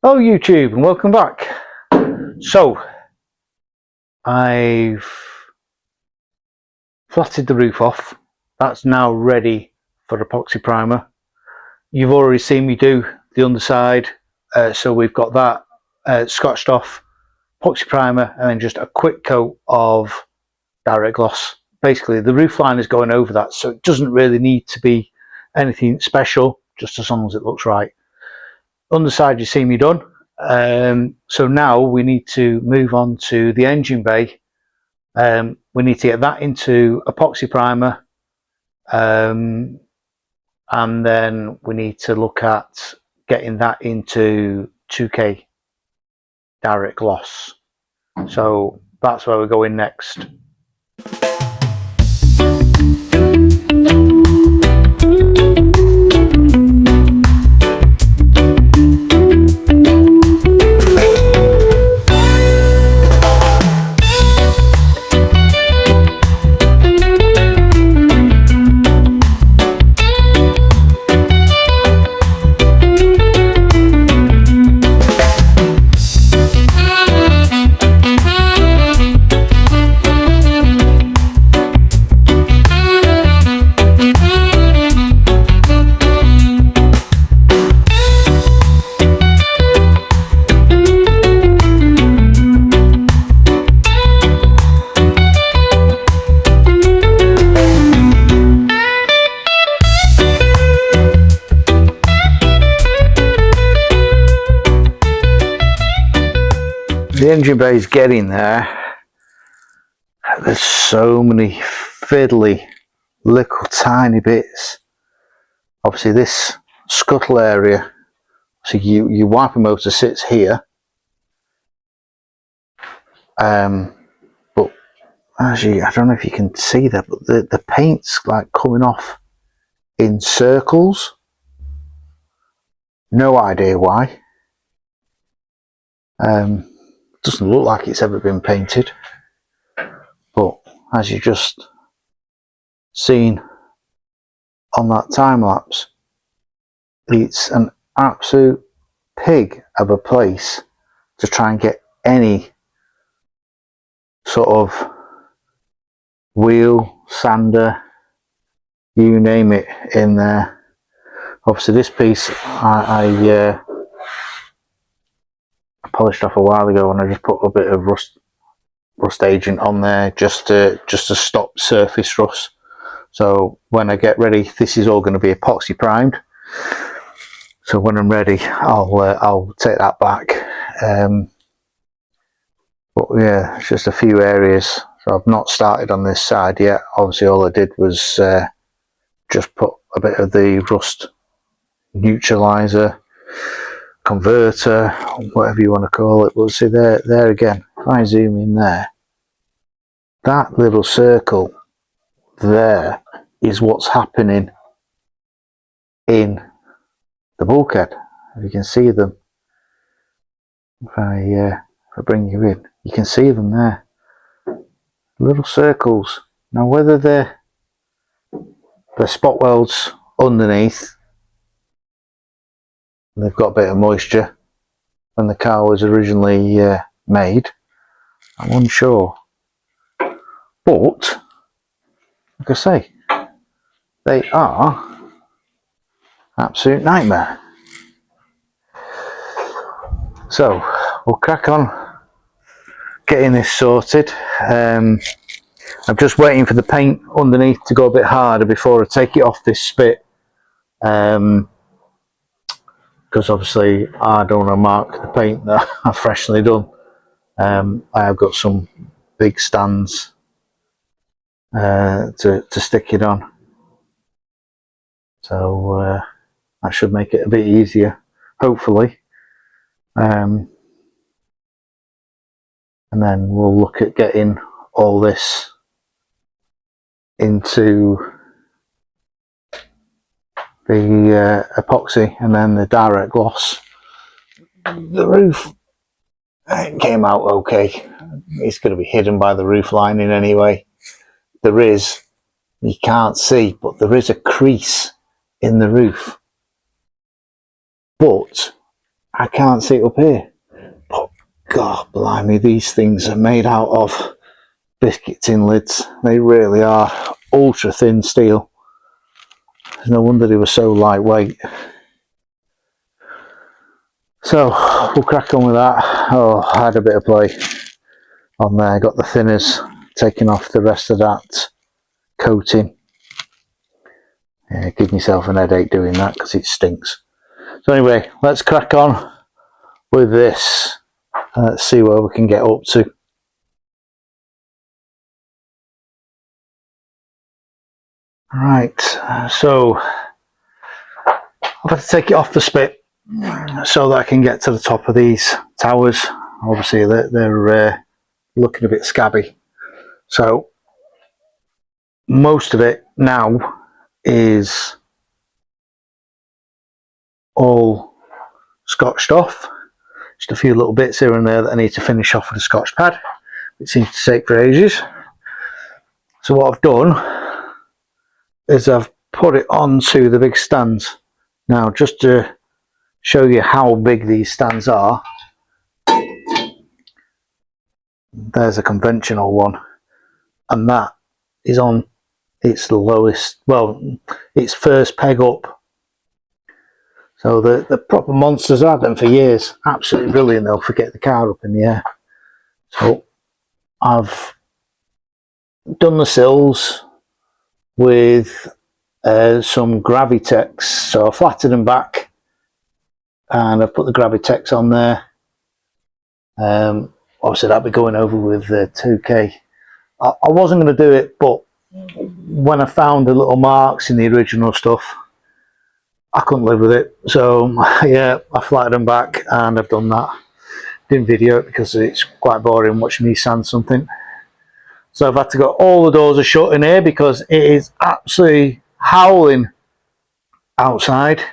Hello YouTube and welcome back. So I've flatted the roof off. That's now ready for epoxy primer. You've already seen me do the underside, so we've got that scotched off, epoxy primer, and then just a quick coat of direct gloss. Basically the roof line is going over that, so it doesn't really need to be anything special, just as long as it looks right. Underside you see me done. So now we need to move on to the engine bay. We need to get that into epoxy primer, and then we need to look at getting that into 2K direct gloss. So that's where we're going next. The engine bay is getting there. There's so many fiddly little tiny bits. Obviously this scuttle area, so your wiper motor sits here, but actually I don't know if you can see that, but the paint's like coming off in circles. No idea why. Doesn't look like it's ever been painted, but as you just seen on that time lapse, it's an absolute pig of a place to try and get any sort of wheel, sander, you name it, in there. Obviously this piece I polished off a while ago, and I just put a bit of rust agent on there just to stop surface rust. So when I get ready, this is all going to be epoxy primed, so when I'm ready I'll take that back. But yeah, it's just a few areas, so I've not started on this side yet. Obviously all I did was just put a bit of the rust neutralizer, converter, whatever you want to call it. We'll see there again, if I zoom in there, that little circle there is what's happening in the bulkhead. If you can see them, if I bring you in, you can see them there, little circles. Now whether they're spot welds underneath, they've got a bit of moisture when the car was originally made, I'm unsure, but like I say, they are absolute nightmare. So we'll crack on getting this sorted. I'm just waiting for the paint underneath to go a bit harder before I take it off this spit, because obviously I don't want to mark the paint that I've freshly done. I have got some big stands to stick it on, so that should make it a bit easier, hopefully. And then we'll look at getting all this into the epoxy and then the direct gloss. The roof, it came out okay. It's going to be hidden by the roof lining anyway. There is, you can't see, but there is a crease in the roof, but I can't see it up here. But God blimey, these things are made out of biscuit tin lids. They really are ultra thin steel. No wonder they were so lightweight. So we'll crack on with that. Oh, I had a bit of play on there. Got the thinners, taking off the rest of that coating. Yeah, give myself an headache doing that because it stinks. So anyway, let's crack on with this. Let's see where we can get up to. Right, so I've had to take it off the spit so that I can get to the top of these towers. Obviously they're looking a bit scabby. So most of it now is all scotched off. Just a few little bits here and there that I need to finish off with a scotch pad. It seems to take for ages. So what I've done is I've put it onto the big stands. Now, just to show you how big these stands are, there's a conventional one, and that is on its lowest, well, its first peg up. So the proper monsters have had them for years. Absolutely brilliant. They'll forget the car up in the air. So I've done the sills with some Gravitex. So I flattened them back and I've put the Gravitex on there. Obviously that'll be going over with 2K. I wasn't going to do it, but when I found the little marks in the original stuff, I couldn't live with it. So yeah, I flattened them back and I've done that. Didn't video it because it's quite boring watching me sand something. So I've had to go, all the doors are shut in here because it is absolutely howling outside.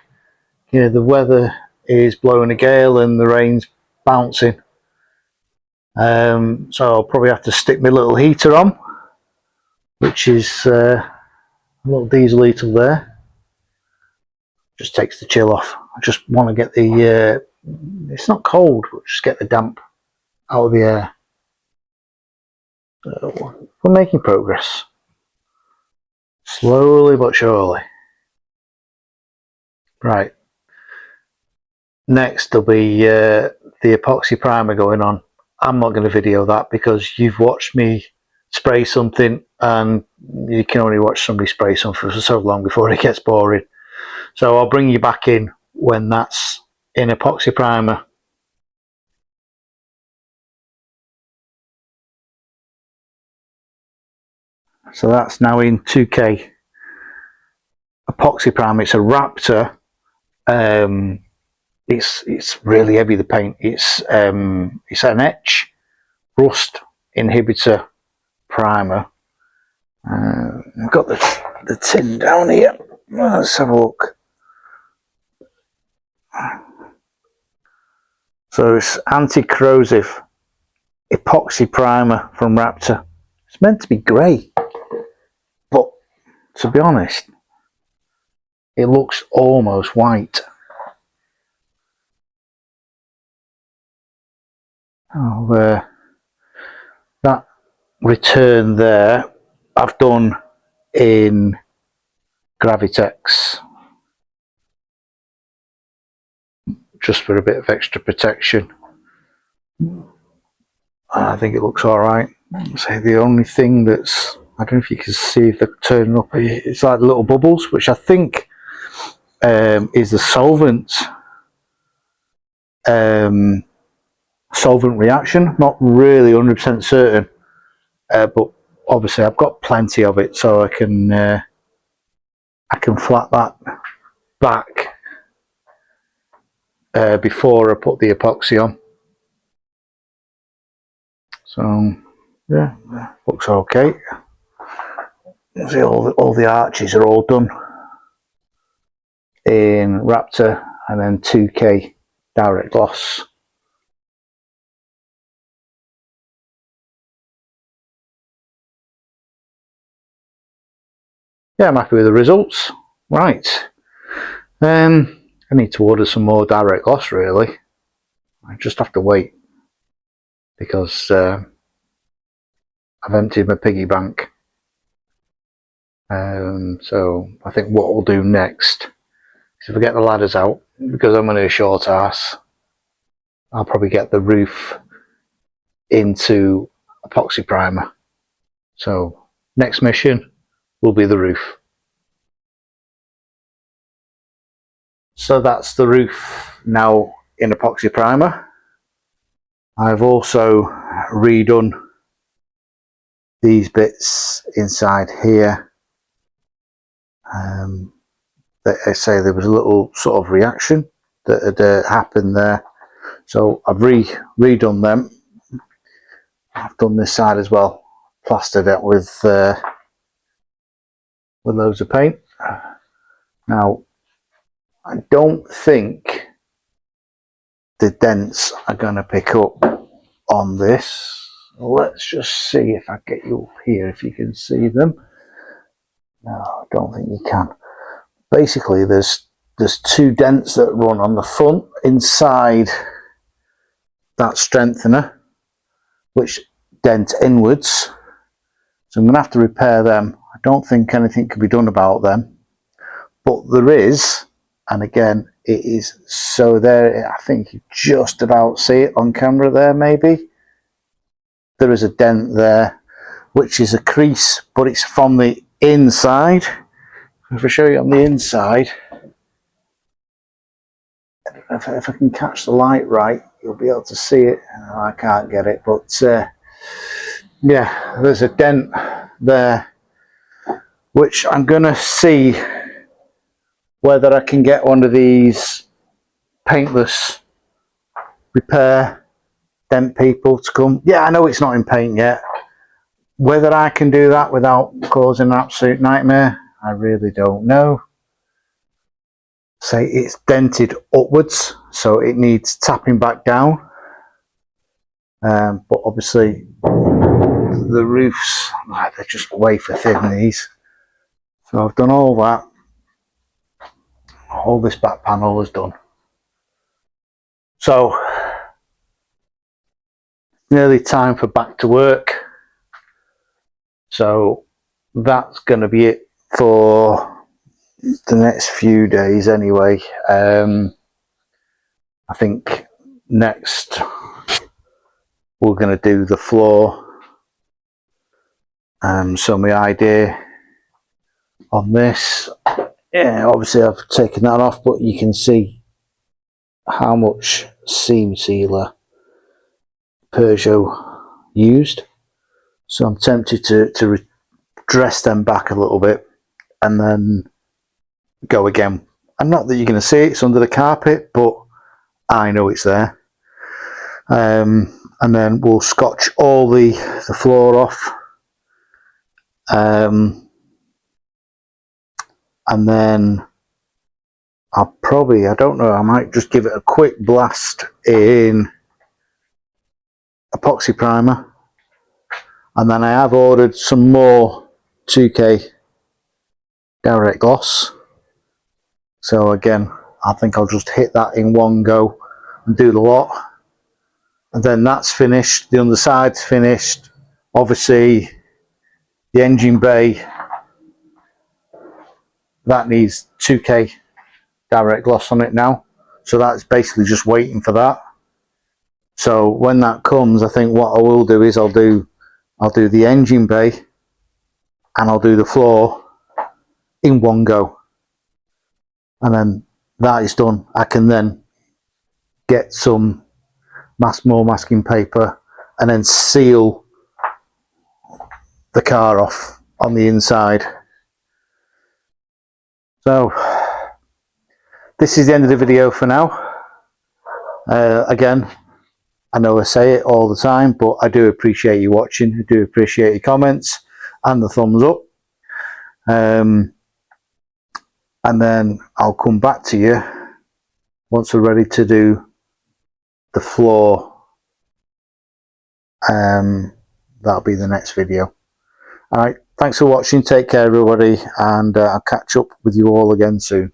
Yeah, the weather is blowing a gale and the rain's bouncing. So I'll probably have to stick my little heater on, which is a little diesel heater there. Just takes the chill off. I just want to get the, it's not cold, but just get the damp out of the air. So we're making progress. Slowly but surely. Right. Next there'll be the epoxy primer going on. I'm not going to video that because you've watched me spray something and you can only watch somebody spray something for so long before it gets boring. So I'll bring you back in when that's in epoxy primer. So that's now in 2K epoxy primer. It's a Raptor. It's really heavy, the paint. It's an etch rust inhibitor primer. I've got the tin down here. Let's have a look. So it's anti-corrosive epoxy primer from Raptor. It's meant to be grey, but to be honest, it looks almost white. Oh, that return there I've done in Gravitex, just for a bit of extra protection. I think it looks alright. So the only thing that's, I don't know if you can see if they're turning up, it's like little bubbles, which I think is the solvent reaction. Not really 100% certain, but obviously I've got plenty of it, so I can flat that back before I put the epoxy on. So yeah, looks okay. See, all the arches are all done in Raptor and then 2K direct gloss. Yeah, I'm happy with the results. Right, I need to order some more direct gloss really. I just have to wait because I've emptied my piggy bank. So I think what we'll do next is, if I get the ladders out, because I'm only a short ass, I'll probably get the roof into epoxy primer. So next mission will be the roof. So that's the roof now in epoxy primer. I've also redone these bits inside here. I say there was a little sort of reaction that had happened there, so I've redone them. I've done this side as well, plastered it with loads of paint. Now, I don't think the dents are going to pick up on this. Let's just see if I get you up here, if you can see them. No, I don't think you can. Basically, there's two dents that run on the front inside that strengthener, which dent inwards. So I'm going to have to repair them. I don't think anything can be done about them, but there is, and again, it is so there. I think you just about see it on camera there, maybe. There is a dent there, which is a crease, but it's from the inside. If I show you on the inside, if I can catch the light right, you'll be able to see it. I can't get it, but yeah, there's a dent there, which I'm going to see whether I can get one of these paintless repair dent people to come. Yeah, I know it's not in paint yet. Whether I can do that without causing an absolute nightmare, I really don't know. Say it's dented upwards, so it needs tapping back down. But obviously the roofs, they're just way for thin, these. So I've done all that. All this back panel is done. So nearly time for back to work. So that's going to be it for the next few days anyway. I think next we're going to do the floor. So my idea on this, yeah, obviously I've taken that off, but you can see how much seam sealer Peugeot used. So I'm tempted to dress them back a little bit and then go again. And not that you're going to see it, it's under the carpet, but I know it's there. And then we'll scotch all the floor off. And then I'll probably, I don't know, I might just give it a quick blast in epoxy primer. And then I have ordered some more 2K direct gloss. So again, I think I'll just hit that in one go and do the lot. And then that's finished, the underside's finished. Obviously, the engine bay, that needs 2K direct gloss on it now. So that's basically just waiting for that. So when that comes, I think what I will do is I'll do the engine bay and I'll do the floor in one go. And then that is done. I can then get some more masking paper and then seal the car off on the inside. So this is the end of the video for now. Again, I know I say it all the time, but I do appreciate you watching. I do appreciate your comments and the thumbs up. And then I'll come back to you once we're ready to do the floor. That'll be the next video. Alright, thanks for watching, take care everybody, and I'll catch up with you all again soon.